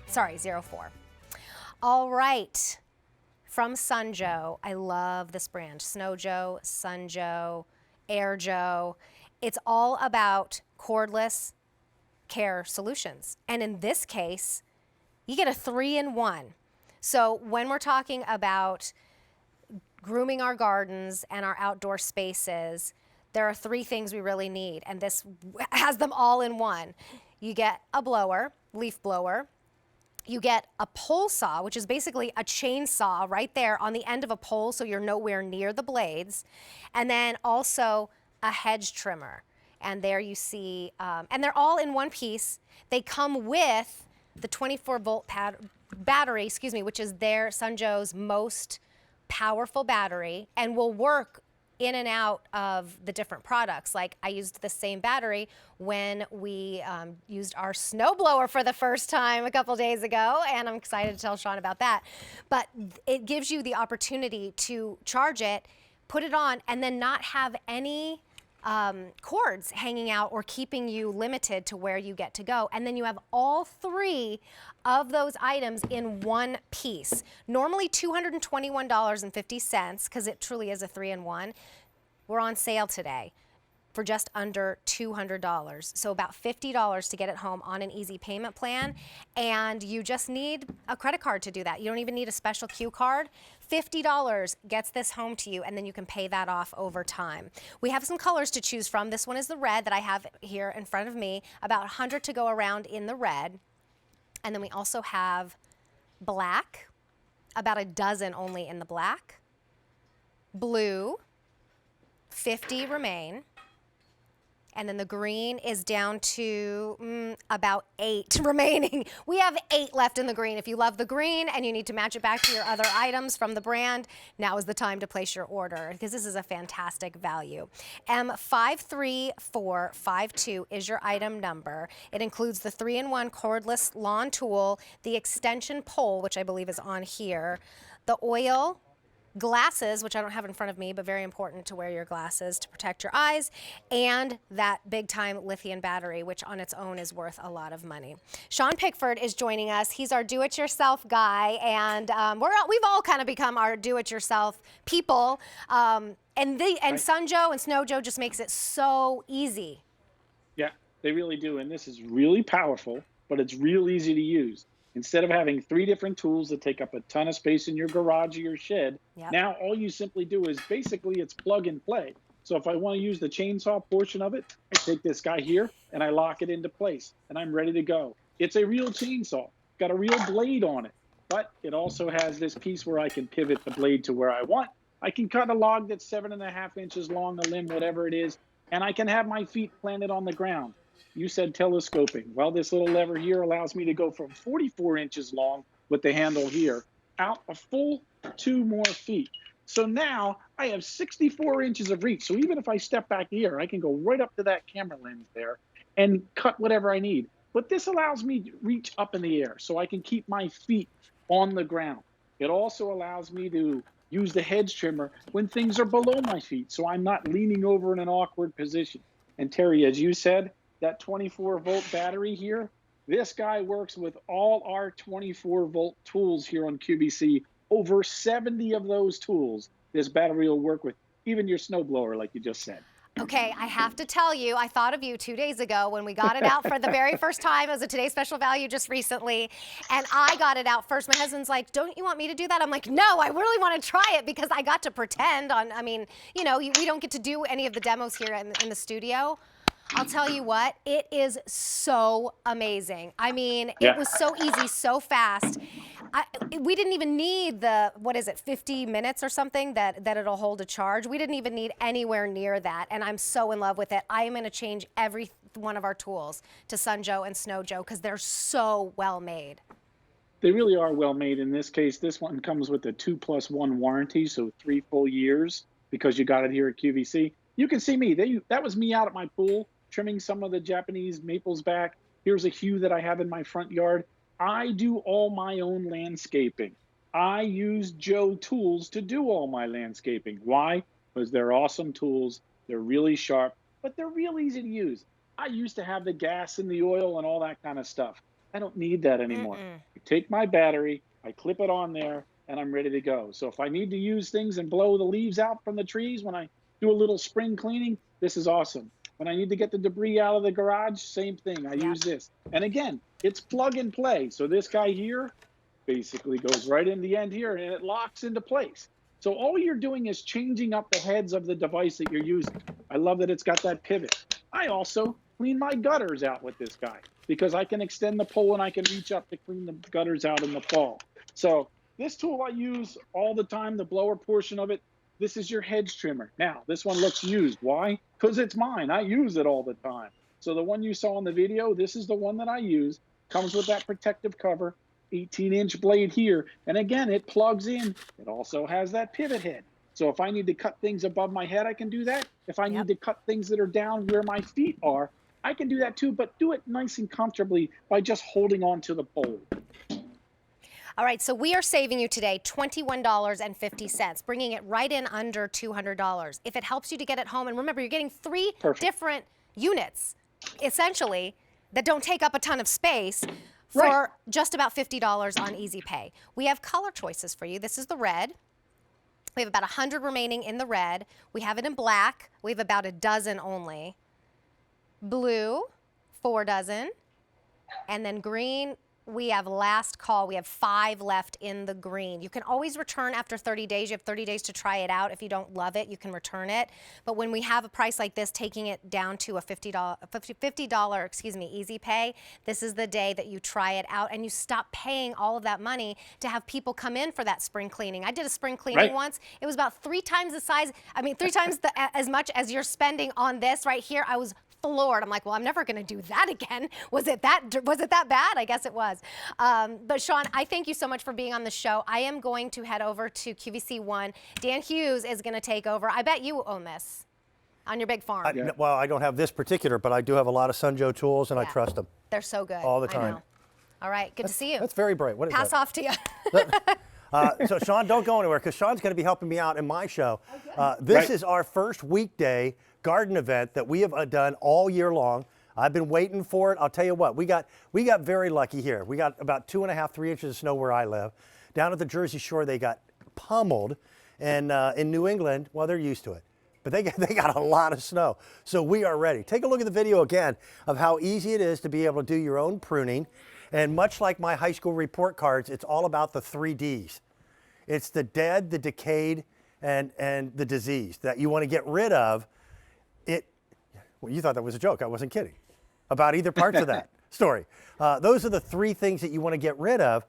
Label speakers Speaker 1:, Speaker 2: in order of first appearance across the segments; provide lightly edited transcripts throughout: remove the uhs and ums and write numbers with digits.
Speaker 1: Sorry, 04. All right. From Sun Joe, I love this brand. Snow Joe, Sun Joe, Air Joe. It's all about cordless care solutions. And in this case, you get a 3-in-1. So when we're talking about grooming our gardens and our outdoor spaces, there are 3 things we really need, and this has them all in one. You get a blower, leaf blower. You get a pole saw, which is basically a chainsaw right there on the end of a pole, so you're nowhere near the blades. And then also a hedge trimmer. And there you see, and they're all in one piece. They come with the 24-volt battery, which is their Sun Joe's most powerful battery, and will work in and out of the different products. Like I used the same battery when we used our snowblower for the first time a couple days ago, and I'm excited to tell Sean about that. But it gives you the opportunity to charge it, put it on, and then not have any cords hanging out or keeping you limited to where you get to go. And then you have all 3 of those items in one piece. Normally $221.50, because it truly is a 3-in-1. We're on sale today for just under $200. So about $50 to get it home on an easy payment plan. And you just need a credit card to do that. You don't even need a special Q card. $50 gets this home to you, and then you can pay that off over time. We have some colors to choose from. This one is the red that I have here in front of me, about 100 to go around in the red. And then we also have black, about a dozen only in the black. Blue, 50 remain. And then the green is down to about 8 remaining. We have 8 left in the green. If you love the green and you need to match it back to your other items from the brand, now is the time to place your order, because this is a fantastic value. M53452 is your item number. It includes the 3-in-1 cordless lawn tool, the extension pole, which I believe is on here, the oil, glasses, which I don't have in front of me, but very important to wear your glasses to protect your eyes, and that big-time lithium battery, which on its own is worth a lot of money. Sean Pickford is joining us. He's our do-it-yourself guy, and we've all kind of become our do-it-yourself people. And Sun Joe and Snow Joe just makes it so easy.
Speaker 2: Yeah, they really do. And this is really powerful, but it's real easy to use. Instead of having 3 different tools that take up a ton of space in your garage or your shed, now all you simply do is basically it's plug and play. So if I want to use the chainsaw portion of it, I take this guy here and I lock it into place and I'm ready to go. It's a real chainsaw, got a real blade on it, but it also has this piece where I can pivot the blade to where I want. I can cut a log that's 7.5 inches long, a limb, whatever it is, and I can have my feet planted on the ground. You said telescoping. Well, this little lever here allows me to go from 44 inches long with the handle here out a full 2 more feet. So now I have 64 inches of reach. So even if I step back here, I can go right up to that camera lens there and cut whatever I need. But this allows me to reach up in the air so I can keep my feet on the ground. It also allows me to use the hedge trimmer when things are below my feet, so I'm not leaning over in an awkward position. And Terry, as you said, that 24-volt battery here, this guy works with all our 24-volt tools here on QVC. Over 70 of those tools this battery will work with, even your snowblower, like you just said.
Speaker 1: Okay, I have to tell you, I thought of you 2 days ago when we got it out for the very first time as a Today's Special Value just recently, and I got it out first. My husband's like, don't you want me to do that? I'm like, no, I really want to try it because I got to pretend on, we don't get to do any of the demos here in the studio. I'll tell you what, it is so amazing. It was so easy, so fast. We didn't even need the, 50 minutes or something that it'll hold a charge. We didn't even need anywhere near that, and I'm so in love with it. I am going to change every one of our tools to Sun Joe and Snow Joe because they're so well made.
Speaker 2: They really are well made. In this case, this one comes with a 2+1 warranty, so 3 full years because you got it here at QVC. You can see me. That was me out at my pool, trimming some of the Japanese maples back. Here's a hue that I have in my front yard. I do all my own landscaping. I use Joe tools to do all my landscaping. Why? Because they're awesome tools. They're really sharp, but they're real easy to use. I used to have the gas and the oil and all that kind of stuff. I don't need that anymore I take my battery, I clip it on there, and I'm ready to go. So if I need to use things and blow the leaves out from the trees when I do a little spring cleaning, this is awesome. When I need to get the debris out of the garage, same thing. I use this. And again, it's plug and play. So this guy here basically goes right in the end here and it locks into place. So all you're doing is changing up the heads of the device that you're using. I love that it's got that pivot. I also clean my gutters out with this guy because I can extend the pole and I can reach up to clean the gutters out in the fall. So this tool I use all the time, the blower portion of it. This is your hedge trimmer. Now, this one looks used. Why? Because it's mine. I use it all the time. So the one you saw in the video, this is the one that I use. Comes with that protective cover, 18-inch blade here. And again, it plugs in. It also has that pivot head. So if I need to cut things above my head, I can do that. If I need to cut things that are down where my feet are, I can do that too, but do it nice and comfortably by just holding on to the pole.
Speaker 1: All right, so we are saving you today $21.50, bringing it right in under $200. If it helps you to get it home, and remember, you're getting three different units, essentially, that don't take up a ton of space for just about $50 on Easy Pay. We have color choices for you. This is the red. We have about 100 remaining in the red. We have it in black. We have about a dozen only. Blue, 4 dozen. And then green, we have last call. We have 5 left in the green. You can always return after 30 days. You have 30 days to try it out. If you don't love it, you can return it. But when we have a price like this, taking it down to a $50 Easy Pay, this is the day that you try it out and you stop paying all of that money to have people come in for that spring cleaning. I did a spring cleaning once. It was about 3 times the size, 3 times as much as you're spending on this right here. I was floored. I'm like, well, I'm never going to do that again. Was it that bad? I guess it was. But Sean, I thank you so much for being on the show. I am going to head over to QVC 1. Dan Hughes is going to take over. I bet you own this on your big farm.
Speaker 3: Well, I don't have this particular, but I do have a lot of Sunjo tools, and I trust them.
Speaker 1: They're so good.
Speaker 3: All the time.
Speaker 1: I know. All right, good to see you.
Speaker 3: That's very bright. What is
Speaker 1: Pass
Speaker 3: that?
Speaker 1: off to you.
Speaker 3: So Sean, don't go anywhere because Sean's going to be helping me out in my show. This is our first weekday garden event that we have done all year long. I've been waiting for it. I'll tell you what, we got very lucky here. We got about 2.5, 3 inches of snow where I live. Down at the Jersey Shore, they got pummeled, and in New England, well, they're used to it. But they got a lot of snow, so we are ready. Take a look at the video again of how easy it is to be able to do your own pruning. And much like my high school report cards, it's all about the 3 Ds. It's the dead, the decayed, and the diseased that you want to get rid of. Well, you thought that was a joke. I wasn't kidding about either parts of that story. Those are the 3 things that you want to get rid of.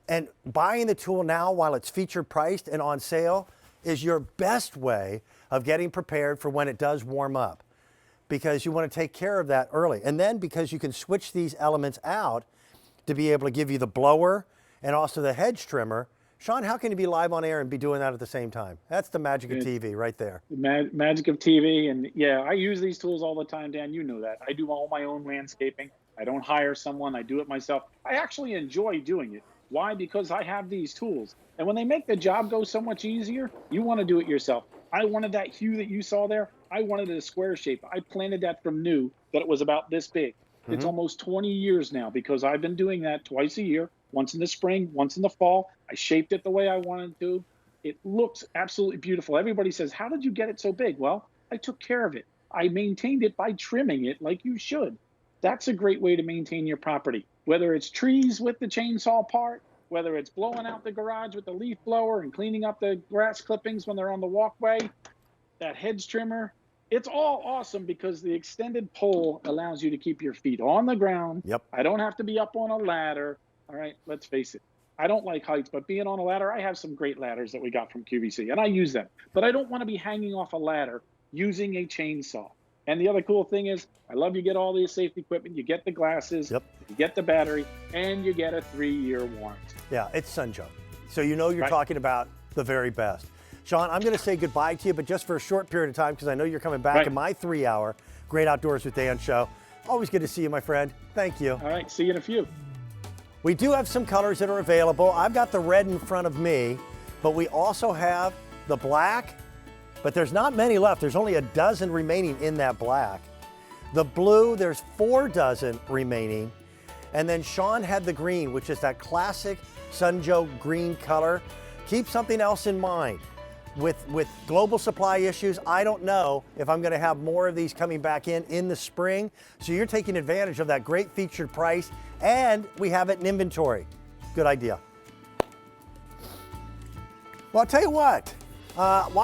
Speaker 3: And buying the tool now while it's featured priced and on sale is your best way of getting prepared for when it does warm up, because you want to take care of that early. And then because you can switch these elements out to be able to give you the blower and also the hedge trimmer. Sean, how can you be live on air and be doing that at the same time? That's the magic of TV right there.
Speaker 2: The magic of TV. And yeah, I use these tools all the time, Dan. You know that. I do all my own landscaping. I don't hire someone. I do it myself. I actually enjoy doing it. Why? Because I have these tools. And when they make the job go so much easier, you want to do it yourself. I wanted that hue that you saw there. I wanted it a square shape. I planted that from new, that it was about this big. It's almost 20 years now because I've been doing that twice a year, once in the spring, once in the fall. I shaped it the way I wanted to. It looks absolutely beautiful. Everybody says, how did you get it so big? Well, I took care of it. I maintained it by trimming it like you should. That's a great way to maintain your property. Whether it's trees with the chainsaw part, whether it's blowing out the garage with the leaf blower and cleaning up the grass clippings when they're on the walkway, that hedge trimmer, it's all awesome because the extended pole allows you to keep your feet on the ground.
Speaker 3: Yep.
Speaker 2: I don't have to be up on a ladder. All right, let's face it. I don't like heights, but being on a ladder, I have some great ladders that we got from QVC, and I use them. But I don't want to be hanging off a ladder using a chainsaw. And the other cool thing is, I love you get all the safety equipment. You get the glasses, you get the battery, and you get a 3-year warranty.
Speaker 3: Yeah, it's Sunjo. So you know you're talking about the very best. Sean, I'm going to say goodbye to you, but just for a short period of time because I know you're coming back in my 3-hour Great Outdoors with Dan show. Always good to see you, my friend. Thank you.
Speaker 2: All right, see you in a few.
Speaker 3: We do have some colors that are available. I've got the red in front of me, but we also have the black, but there's not many left. There's only a dozen remaining in that black. The blue, there's 4 dozen remaining. And then Sean had the green, which is that classic Sunjoe green color. Keep something else in mind. With global supply issues, I don't know if I'm going to have more of these coming back in the spring. So you're taking advantage of that great featured price, and we have it in inventory. Good idea. Well, I'll tell you what.